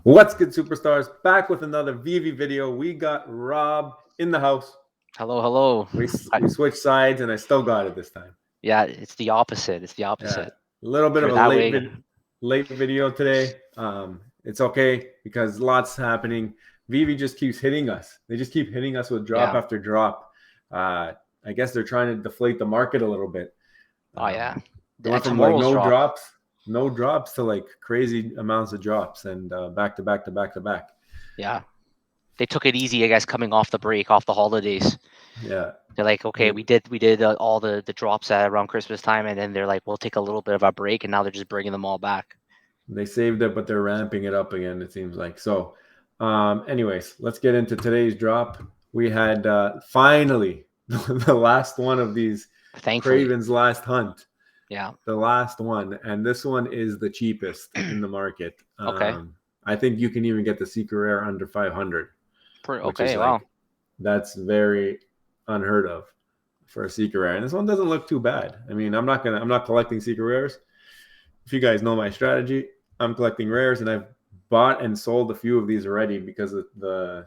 What's good, superstars? Back with another Veve video. We got Rob in the house. Hello, hello. We switched sides, and I still got it this time. Yeah, it's the opposite. It's the Yeah, opposite. a little bit You're of a that way. late video today. It's okay because lots happening. Veve just keeps hitting us. They just keep hitting us with drop Yeah. after drop. I guess they're trying to deflate the market a little bit. Oh yeah. They went from like no drops to like crazy amounts of drops, and back to back to back to back. Yeah. They took it easy, I guess, coming off the break, off the holidays. Yeah. They're like, okay, we did all the drops at around Christmas time, and then they're like, we'll take a little bit of a break, and now they're just bringing them all back. They saved it, but they're ramping it up again, it seems like. So, anyways, let's get into today's drop. We had finally the last one of these Kraven's last hunt. Yeah. The last one. And this one is the cheapest in the market. Okay. I think you can even get the secret rare under 500. Okay, wow. That's very unheard of for a secret rare. And this one doesn't look too bad. I mean, I'm not collecting secret rares. If you guys know my strategy, I'm collecting rares, and I've bought and sold a few of these already because the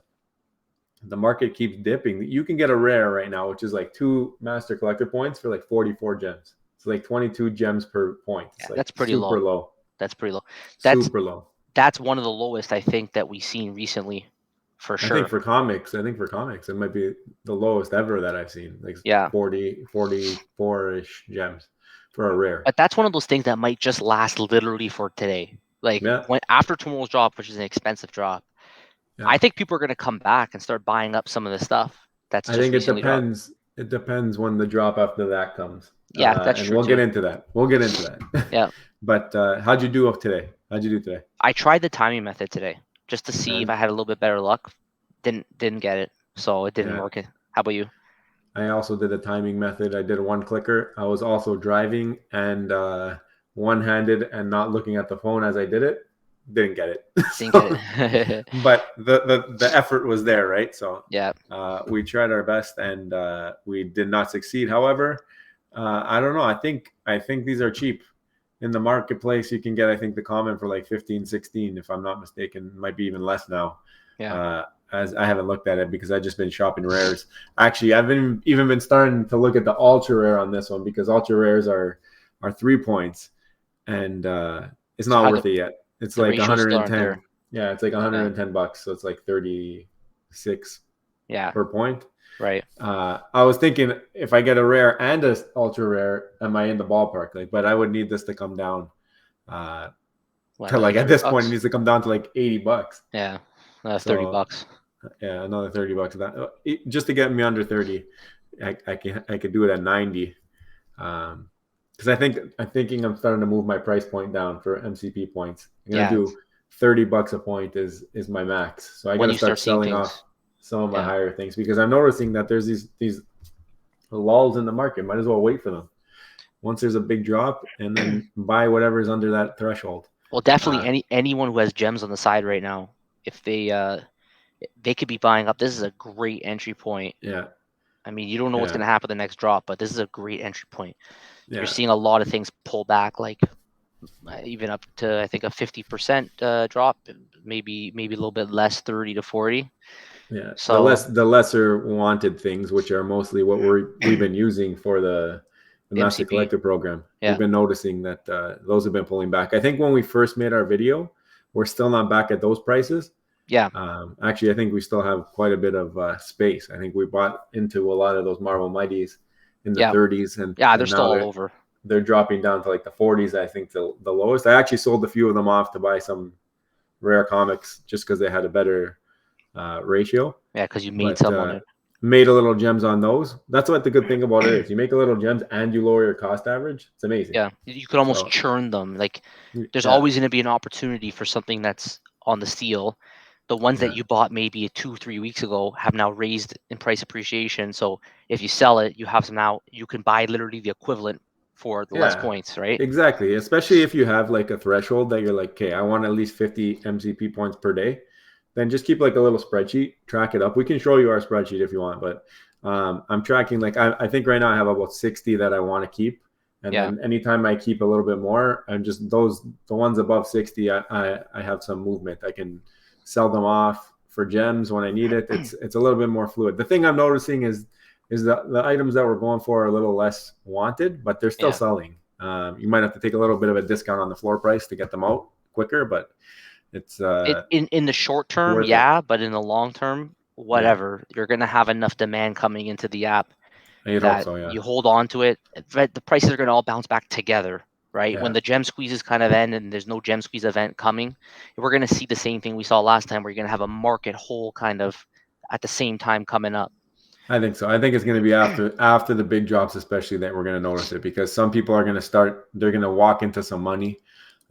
market keeps dipping. You can get a rare right now, which is like 2 master collector points for like 44 gems. It's like 22 gems per point. It's like that's pretty low. That's pretty low. Super low. That's one of the lowest I think that we've seen recently, for sure. I think for comics, it might be the lowest ever that I've seen. Like 44-ish gems for a rare. But that's one of those things that might just last literally for today. Like when after tomorrow's drop, which is an expensive drop, I think people are going to come back and start buying up some of the stuff. I think it depends. Dropped. It depends when the drop after that comes. Yeah, that's true. We'll get into that. Yeah. But how'd you do today? I tried the timing method today just to see if I had a little bit better luck. Didn't get it, so it didn't work. How about you? I also did a timing method. I did a one clicker. I was also driving and one-handed and not looking at the phone as I did it. Didn't get it. But the effort was there, right? So yeah, we tried our best, and we did not succeed. However, I don't know. I think these are cheap in the marketplace. You can get, I think, the common for like 15, 16, if I'm not mistaken. Might be even less now. Yeah. As I haven't looked at it because I've just been shopping rares. Actually, I've even been starting to look at the ultra rare on this one because ultra rares are 3 points, and it's not worth it yet. It's like 110. Yeah, it's like 110 bucks, so it's like 36 per point. Right. I was thinking if I get a rare and a ultra rare, am I in the ballpark? Like, but I would need this to come down. To like at this point, it needs to come down to like 80 bucks. Yeah. 30 bucks. Yeah, another 30 bucks. Just to get me under 30, I could do it at 90. Because I'm thinking I'm starting to move my price point down for MCP points. I'm gonna do 30 bucks a point is my max. So I gotta start selling off some of my higher things because I'm noticing that there's these lulls in the market. Might as well wait for them. Once there's a big drop, and then buy whatever's under that threshold. Well, definitely anyone who has gems on the side right now, if they could be buying up. This is a great entry point. Yeah. I mean, you don't know what's going to happen the next drop, but this is a great entry point. Yeah. You're seeing a lot of things pull back, like even up to, I think, a 50% drop, maybe a little bit less, 30 to 40. Yeah. So the lesser wanted things, which are mostly what we've been using for the Master Collector program. Yeah. We've been noticing that those have been pulling back. I think when we first made our video, we're still not back at those prices. Yeah. Actually, I think we still have quite a bit of space. I think we bought into a lot of those Marvel Mighties in the 30s, and they're still all over. They're dropping down to like the 40s. I think the lowest. I actually sold a few of them off to buy some rare comics just because they had a better ratio. Yeah, because you made some on it. Made a little gems on those. That's what the good thing about it is. You make a little gems and you lower your cost average. It's amazing. Yeah, you could almost churn them. Like there's always going to be an opportunity for something that's on the steal. The ones that you bought maybe 2-3 weeks ago have now raised in price appreciation. So if you sell it, you have some now. You can buy literally the equivalent for the less points, right? Exactly. Especially if you have like a threshold that you're like, okay, I want at least 50 MCP points per day. Then just keep like a little spreadsheet, track it up. We can show you our spreadsheet if you want, but I'm tracking like I think right now I have about 60 that I want to keep, And Yeah. then anytime I keep a little bit more, I'm just the ones above 60, I have some movement. I can sell them off for gems when I need it. It's a little bit more fluid. The thing I'm noticing is the items that we're going for are a little less wanted, but they're still Yeah. selling. You might have to take a little bit of a discount on the floor price to get them out quicker, but it's In the short term, worth it. yeah, but in the long term, Yeah, whatever. You're gonna have enough demand coming into the app I'd hope that so. Yeah, you hold on to it. The prices are gonna all bounce back together, right? When yeah. the gem squeezes kind of end and there's no gem squeeze event coming, we're gonna see the same thing we saw last time, where you're gonna have a market whole kind of at the same time coming up. I think so. I think it's going to be after the big drops, especially, that we're going to notice it, because some people are going to start. They're going to walk into some money,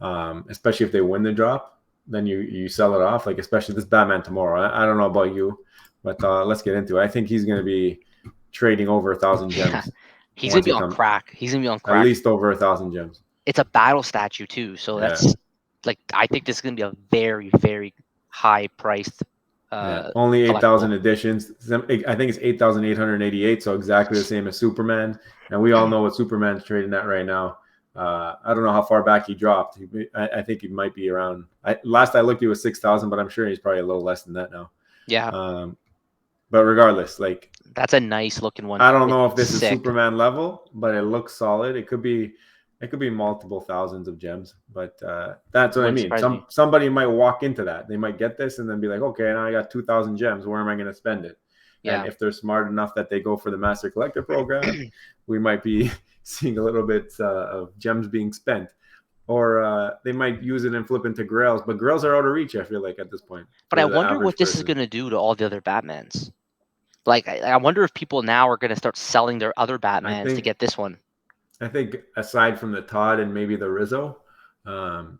especially if they win the drop. Then you sell it off. Like, especially this Batman tomorrow. I don't know about you, but let's get into it. I think he's going to be trading over 1,000 Yeah, gems he's gonna once be he on comes. crack. He's gonna be on At crack. least over 1,000 gems. It's a battle statue too, so Yeah, that's like I think this is gonna be a very, very high priced yeah. Only collectible. 8,000 editions. I think it's 8,888. So exactly the same as Superman. And we all know what Superman's trading at right now. I don't know how far back he dropped. I think he might be around. Last I looked, he was 6,000, but I'm sure he's probably a little less than that now. Yeah, But regardless, like, that's a nice looking one. I don't know if It's this is sick. Superman level, but it looks solid. It could be multiple thousands of gems, but that's what I Wouldn't mean. surprise me. Somebody might walk into that. They might get this and then be like, okay, now I got 2,000 gems. Where am I going to spend it? And Yeah. if they're smart enough that they go for the Master Collector program, we might be seeing a little bit of gems being spent. Or they might use it and flip into Grails, but Grails are out of reach, I feel like, at this point, But I for the wonder average what this is person. gonna do to all the other Batmans. Like I wonder if people now are gonna start selling their other I Batmans to think get this one. I think aside from the Todd and maybe the Rizzo, um,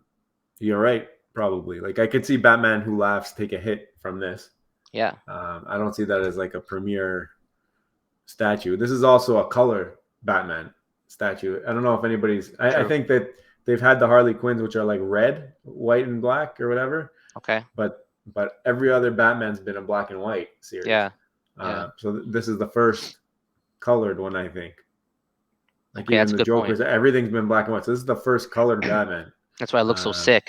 you're right, probably. Like, I could see Batman Who Laughs take a hit from this. Yeah. I don't see that as like a premier statue. This is also a color Batman statue. I don't know if anybody's. I True. think that they've had the Harley Quinns, which are like red, white, and black or whatever. Okay. But every other Batman's been a black and white series. Yeah. Yeah. So this is the first colored one, I think. Like, Okay, even that's a the good point. Joker's, everything's been black and white. So this is the first colored Batman. That's why it looks so Uh, sick.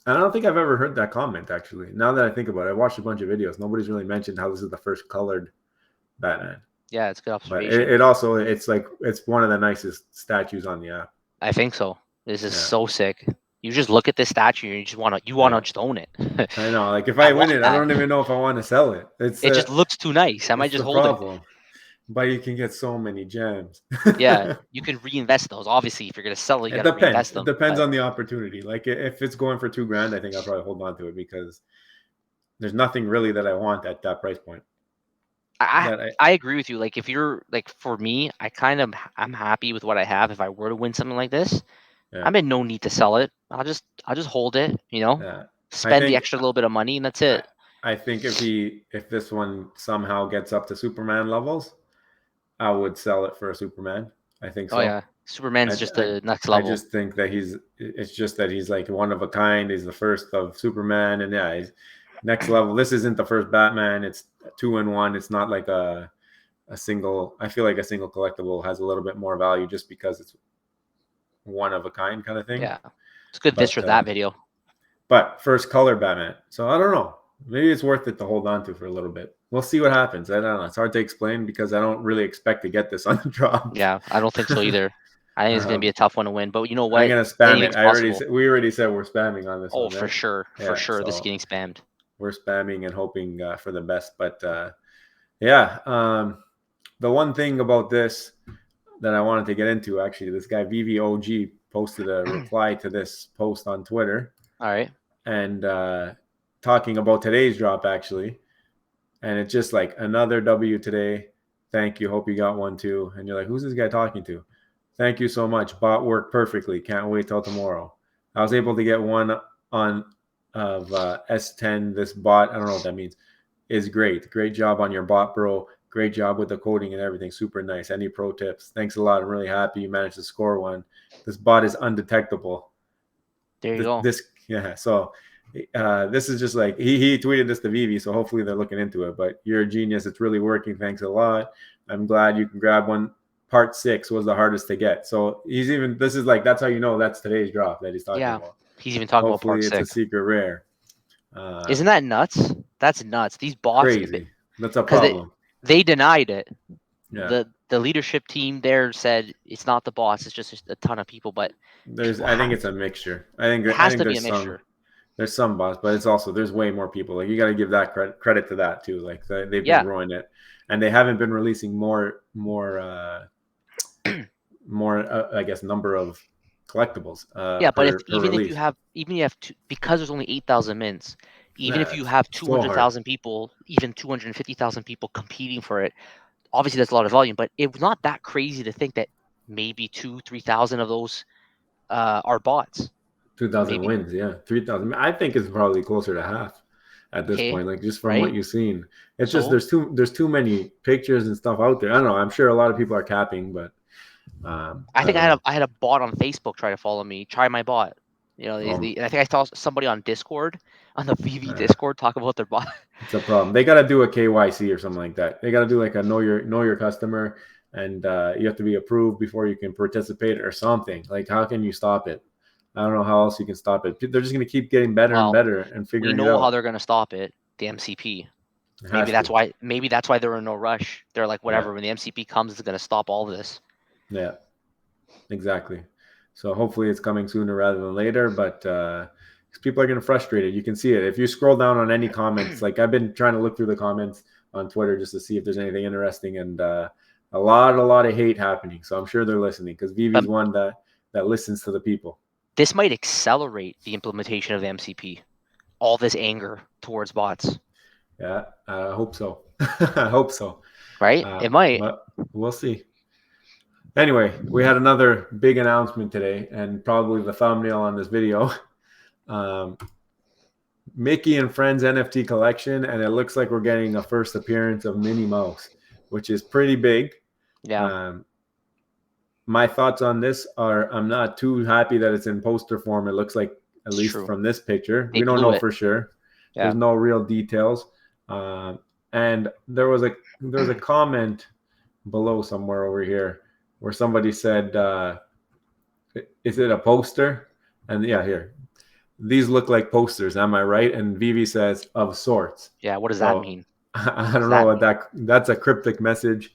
I don't think I've ever heard that comment, actually. Now that I think about it, I watched a bunch of videos. Nobody's really mentioned how this is the first colored Batman. Yeah, it's a good But observation. it's one of the nicest statues on the app. I think so. This is Yeah. so sick. You just look at this statue and you wanna Yeah. just own it. I know. Like, if I I win want it, I that. don't even know if I want to sell it. It just looks too nice. I might It's just the hold it. problem. But you can get so many gems. Yeah, you can reinvest those. Obviously, if you're gonna sell it, you It gotta depends. reinvest It them. depends But on the opportunity. Like, if it's going for $2,000, I think I'll probably hold on to it, because there's nothing really that I want at that price point. I That I I agree with you. Like if you're like for me, I'm happy with what I have. If I were to win something like this, Yeah, I'm in no need to sell it. I'll just hold it, yeah. I spend the think extra little bit of money and that's I it. I think if this one somehow gets up to Superman levels, I would sell it for a Superman. I think Oh so. yeah. Superman's I just I the next I level. just think that it's just that he's like one of a kind. He's the first of Superman, and yeah, he's next level. This isn't the first Batman. It's 2-in-1. It's not like a single. I feel like a single collectible has a little bit more value just because it's one of a kind of thing. Yeah. It's good vis But for that video. first color Batman. So I don't know. Maybe it's worth it to hold on to for a little bit. We'll see what happens. I don't know. It's hard to explain because I don't really expect to get this on the drop. Yeah, I don't think so either. I think it's gonna be a tough one to win. But you know I'm what? gonna spam it. Anything's possible. We already said we're spamming on this Oh, one, for right? sure. For Yeah. sure. This is So getting spammed. we're spamming and hoping for the best. But yeah, the one thing about this that I wanted to get into, actually, this guy Veve OG posted a reply to this post on Twitter, All right. and talking about today's drop, actually. And it's just like, another W today. Thank you. Hope you got one too. And you're like, who's this guy talking to? Thank you so much. Bot worked perfectly. Can't wait till tomorrow. I was able to get one on of S10. This bot, I don't know what that means, is great. Great job on your bot, bro. Great job with the coding and everything. Super nice. Any pro tips? Thanks a lot. I'm really happy you managed to score one. This bot is undetectable. There you go. Yeah. So this is just like, he tweeted this to Veve, so hopefully they're looking into it. But you're a genius. It's really working. Thanks a lot. I'm glad you can grab one part 6 was the hardest to get. So this is like, that's how you know that's today's drop that he's talking Yeah, about. he's even talking about Hopefully part it's a 6. secret rare. Isn't that nuts? That's nuts. These bots, Crazy. That's a because problem. they denied it. Yeah. The leadership team there said it's not the bots, it's just a ton of people. But I think it's a mixture. I it has think to be a mixture. there's some bots, but it's also, there's way more people. Like, you got to give that credit to that too. Like, they've been growing it, and they haven't been releasing more I guess, number of collectibles But if per release. even you have because there's only 8,000 mints, even if you That's have so hard. 200,000 people, even 250,000 people competing for it, obviously that's a lot of volume. But it's not that crazy to think that maybe 2,000-3,000 of those are bots. 2,000 Maybe. wins, yeah. 3,000. I think it's probably closer to half at this Okay, point. Like, just from right? what you've seen, it's just So there's too many pictures and stuff out there. I don't know. I'm sure a lot of people are capping, but I I think don't know. I had a bot on Facebook try to follow me. Try my bot. And I think I saw somebody on Discord, on the VV Discord, talk about their bot. It's a problem. They got to do a KYC or something like that. They got to do like a know your customer, and you have to be approved before you can participate or something. Like, how can you stop it? I don't know how else you can stop it. They're just going to keep getting better and Well, better and we figuring it know how out. they're gonna stop it. The MCP. It Maybe has that's to. why. Maybe that's why they're in no rush. They're like, Yeah. whatever. When the MCP comes, it's gonna stop all this. Yeah. Exactly. So hopefully it's coming sooner rather than later, but people are getting frustrated. You can see it. If you scroll down on any comments, like, I've been trying to look through the comments on Twitter just to see if there's anything interesting, and a lot of hate happening. So I'm sure they're listening, because Veve's one that listens to the people. This might accelerate the implementation of the MCP. All this anger towards bots. Yeah, I hope so. I hope so. Right? It might. But we'll see. Anyway, we had another big announcement today, and probably the thumbnail on this video. Mickey and Friends NFT collection, and it looks like we're getting a first appearance of Minnie Mouse, which is pretty big. Yeah. My thoughts on this are, I'm not too happy that it's in poster form. It looks like, at least true. from this picture, They we don't blew know it. for sure. Yeah. There's no real details. And there was a comment below somewhere over here where somebody said, is it a poster? And yeah, here, these look like posters, am I right? And Vivi says, of sorts. Yeah, what does that mean? I don't know what that's a cryptic message.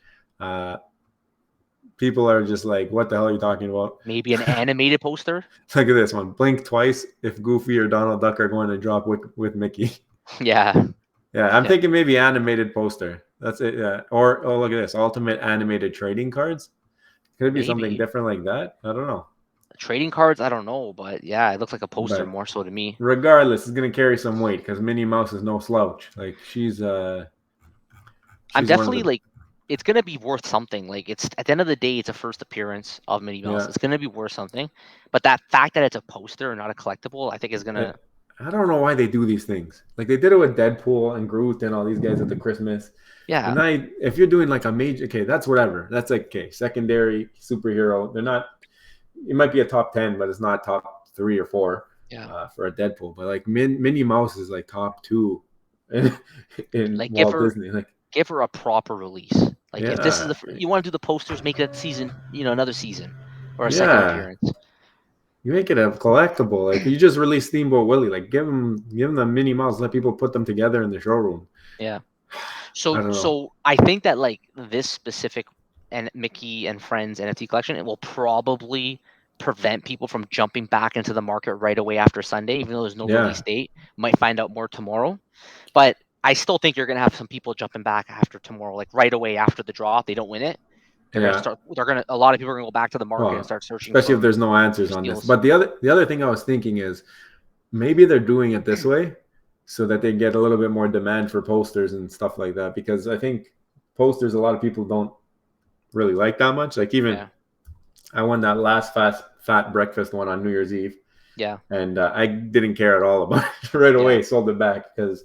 People are just like, what the hell are you talking about? Maybe an animated poster? Look at this one. Blink twice if Goofy or Donald Duck are going to drop with Mickey. Yeah. Yeah, I'm thinking maybe animated poster. That's it. Yeah. Or, oh, look at this. Ultimate animated trading cards. Could it be something different like that? I don't know. Trading cards, I don't know, but yeah, it looks like a poster more so to me. Regardless, it's gonna carry some weight because Minnie Mouse is no slouch. Like, she's I'm definitely like, it's gonna be worth something. Like, it's at the end of the day, it's a first appearance of Minnie Mouse. Yeah. It's gonna be worth something. But that fact that it's a poster and not a collectible, I think is gonna. I don't know why they do these things. Like, they did it with Deadpool and Groot and all these guys at the Christmas. Yeah. And if you're doing like a major, okay, that's whatever. That's like, okay, secondary superhero. They're not. It might be a top 10, but it's not top 3 or 4. Yeah. For a Deadpool, but like Minnie Mouse is like top 2 in like Walt Disney. Like, give her a proper release. Like, if this is you want to do the posters, make that season, another season or a second appearance. You make it a collectible. Like, you just release Steamboat Willie. Like, give them the Minnie Mouse. Let people put them together in the showroom. Yeah. So I think that like this specific and Mickey and Friends NFT collection, it will probably prevent people from jumping back into the market right away after Sunday, even though there's no release date. Might find out more tomorrow, but I still think you're gonna have some people jumping back after tomorrow, like right away after the draw. If they don't win it, a lot of people are gonna go back to the market and start searching. Especially if there's no answers on this. But the other thing I was thinking is, maybe they're doing it this way so that they get a little bit more demand for posters and stuff like that. Because I think posters, a lot of people don't really like that much. Like, even I won that last fat breakfast one on New Year's Eve. Yeah. And I didn't care at all about it right away. Sold it back because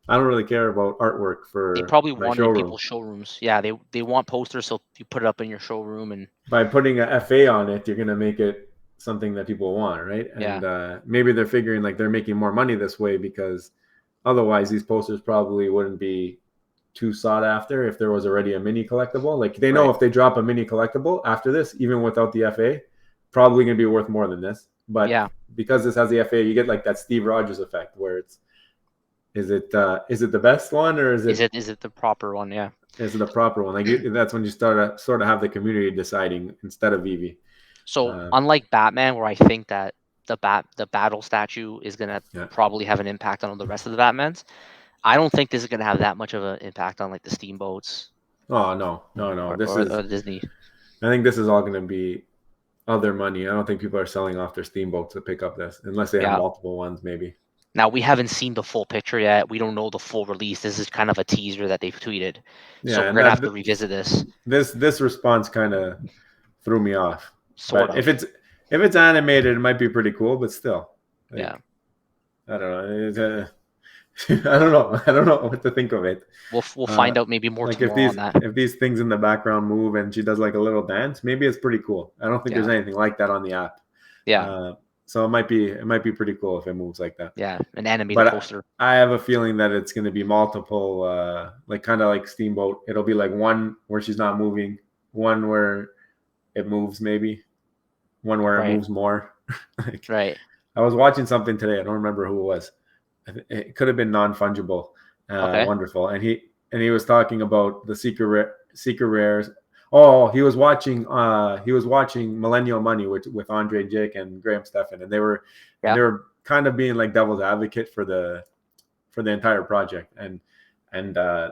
I don't really care about artwork for. They probably want it in people's showrooms. Yeah, they want posters, so you put it up in your showroom, and by putting a FA on it, you're gonna make it something that people want, right? And maybe they're figuring like they're making more money this way, because otherwise these posters probably wouldn't be too sought after if there was already a mini collectible. Like they know if they drop a mini collectible after this, even without the FA, probably gonna be worth more than this. But because this has the FA, you get like that Steve Rogers effect where it's is it the best one or is it the proper one? Yeah. Is it the proper one? Like that's when you sort of have the community deciding instead of Veve. So unlike Batman, where I think that the battle statue is gonna probably have an impact on the rest of the Batmans, I don't think this is gonna have that much of an impact on like the steamboats. Oh no! This is Disney. I think this is all gonna be other money. I don't think people are selling off their steamboats to pick up this unless they have multiple ones, maybe. Now, we haven't seen the full picture yet. We don't know the full release. This is kind of a teaser that they've tweeted. So we're going to have to revisit this. This response kind of threw me off. If it's animated, it might be pretty cool, but still. Like, I don't know. I don't know what to think of it. We'll find out maybe more tomorrow on that. If these things in the background move and she does like a little dance, maybe it's pretty cool. I don't think there's anything like that on the app. Yeah. So it might be pretty cool if it moves like that. Yeah, an animated poster. I have a feeling that it's going to be multiple, like kind of like Steamboat. It'll be like one where she's not moving, one where it moves maybe, one where it moves more. Right. I was watching something today. I don't remember who it was. It could have been Non-Fungible. Wonderful. And he was talking about the secret rares. Oh, he was watching Millennial Money with Andre Jick and Graham Stephan, and they were kind of being like devil's advocate for the entire project. And I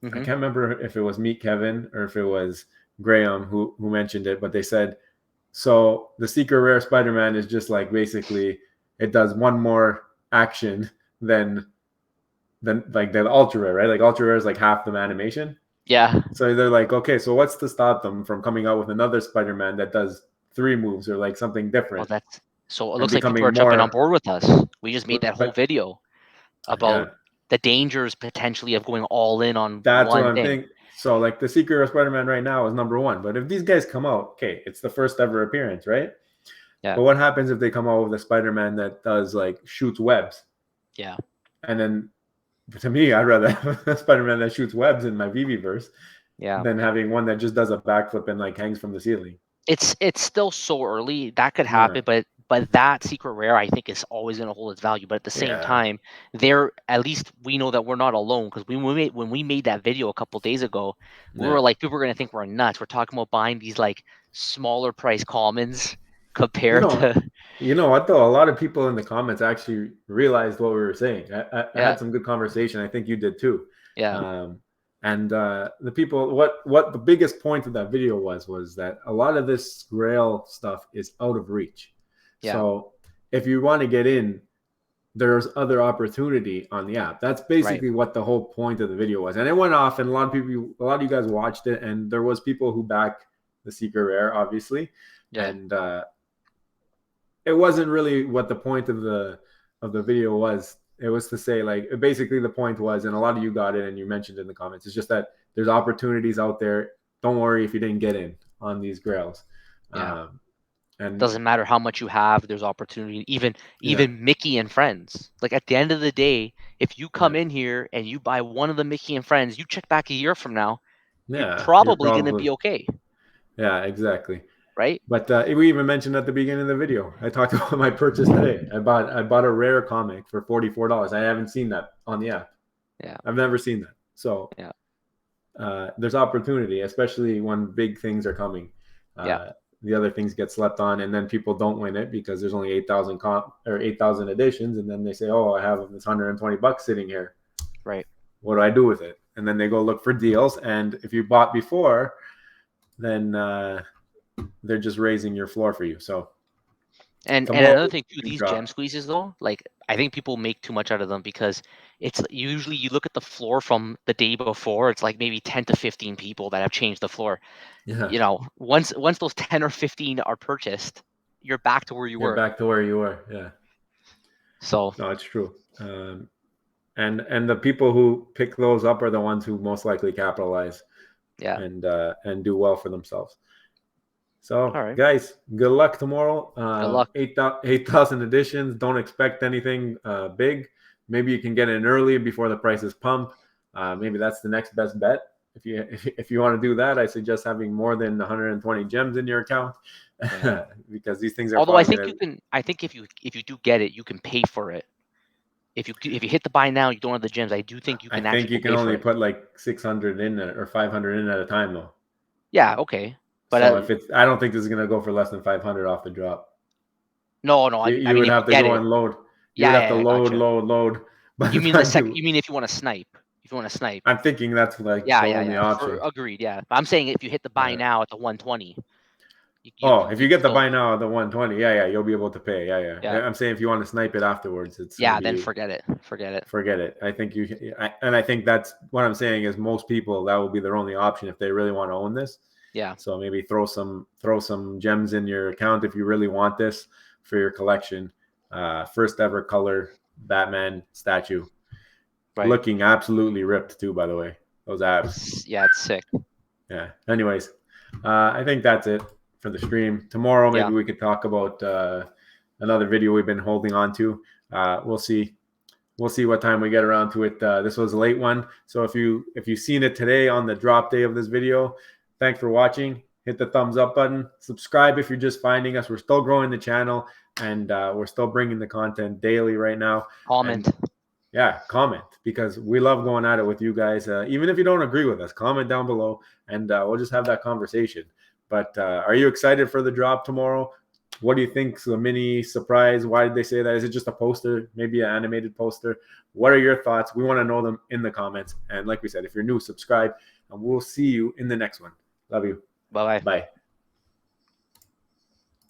can't remember if it was Meet Kevin or if it was Graham who mentioned it, but they said so the secret rare Spider-Man is just like basically it does one more action than like the ultra rare, right? Like ultra rare is like half the animation. Yeah. So they're like, okay, so what's to stop them from coming out with another Spider-Man that does 3 moves or like something different? Well, so it looks like people are jumping on board with us. We just made that whole video about the dangers potentially of going all in on that's one what I'm thing. thinking. So like the Secret of Spider-Man right now is number 1, but if these guys come out, okay, it's the first ever appearance, right? Yeah. But what happens if they come out with a Spider-Man that does like shoots webs? Yeah. And then to me, I'd rather have a Spider-Man that shoots webs in my Veveverse than having one that just does a backflip and like hangs from the ceiling. It's still so early. That could happen, but that secret rare I think is always going to hold its value. But at the same time, at least we know that we're not alone, because when we made that video a couple days ago, we were like, people are going to think we're nuts. We're talking about buying these like smaller price commons compared to. You know what though? A lot of people in the comments actually realized what we were saying. I had some good conversation. I think you did too. Yeah. And the people, what the biggest point of that video was that a lot of this Grail stuff is out of reach. Yeah. So if you want to get in, there's other opportunity on the app. That's basically what the whole point of the video was. And it went off, and a lot of you guys watched it, and there was people who back the secret rare, obviously. Yeah. And it wasn't really what the point of the video was. It was to say, like, basically the point was, and a lot of you got it and you mentioned in the comments, it's just that there's opportunities out there. Don't worry if you didn't get in on these Grails. Yeah. And doesn't matter how much you have, there's opportunity. Even Mickey and Friends. Like at the end of the day, if you come in here and you buy one of the Mickey and Friends, you check back a year from now, you're probably going to be okay. Yeah, exactly. Right. But we even mentioned at the beginning of the video, I talked about my purchase today. I bought a rare comic for $44. I haven't seen that on the app. Yeah. I've never seen that. So there's opportunity, especially when big things are coming. The other things get slept on, and then people don't win it because there's only 8,000 editions, and then they say, "Oh, I have this $120 sitting here. Right. What do I do with it?" And then they go look for deals, and if you bought before, then they're just raising your floor for you. So, and another thing too, these gem squeezes though, like I think people make too much out of them because it's usually you look at the floor from the day before, it's like maybe 10 to 15 people that have changed the floor. Yeah. You know, once those 10 or 15 are purchased, you're back to where you were. Back to where you were. Yeah. So no, it's true. And the people who pick those up are the ones who most likely capitalize. Yeah. And do well for themselves. So, guys, good luck tomorrow. Good luck. 8,000 editions. Don't expect anything big. Maybe you can get in early before the prices pump. maybe that's the next best bet. If you want to do that, I suggest having more than 120 gems in your account, Yeah. because these things are Although I probably think going you to. can. I think if you do get it, you can pay for it. If you hit the buy now, you don't have the gems. I do think you I can think actually you go can pay for only it. put like 600 in or 500 in at a time though. Yeah. Okay. But So I don't think this is going to go for less than 500 off the drop. no, no. You I mean, would if you have to get go it, and load. You would yeah, have to yeah, I gotcha. load. By You the mean the time second? You mean if you want to snipe? If you want to snipe? I'm thinking that's like Yeah, the yeah, only yeah. For option. agreed. Yeah. But I'm saying if you hit the buy Yeah. now at the 120, Oh, if you you get the still. buy now at the 120, yeah, you'll be able to pay. Yeah. I'm saying if you want to snipe it afterwards, it's going to Yeah. Then be forget it. Forget it. forget it. I think and I think that's what I'm saying is most people that will be their only option if they really want to own this. Yeah. So maybe throw some gems in your account if you really want this for your collection. First ever color Batman statue, Right. looking absolutely ripped too. By the way, those abs. Yeah. It's sick. Yeah. Anyways, I think that's it for the stream. Tomorrow, Yeah. maybe we could talk about another video we've been holding on to. We'll see. We'll see what time we get around to it. This was a late one, so if you've seen it today on the drop day of this video, thanks for watching. Hit the thumbs up button. Subscribe if you're just finding us. We're still growing the channel, and we're still bringing the content daily right now. Comment. And yeah, comment, because we love going at it with you guys. Even if you don't agree with us, comment down below, and we'll just have that conversation. But are you excited for the drop tomorrow? What do you think's a mini surprise? Why did they say that? Is it just a poster, maybe an animated poster? What are your thoughts? We want to know them in the comments. And like we said, if you're new, subscribe, and we'll see you in the next one. Love you. Bye bye. Bye.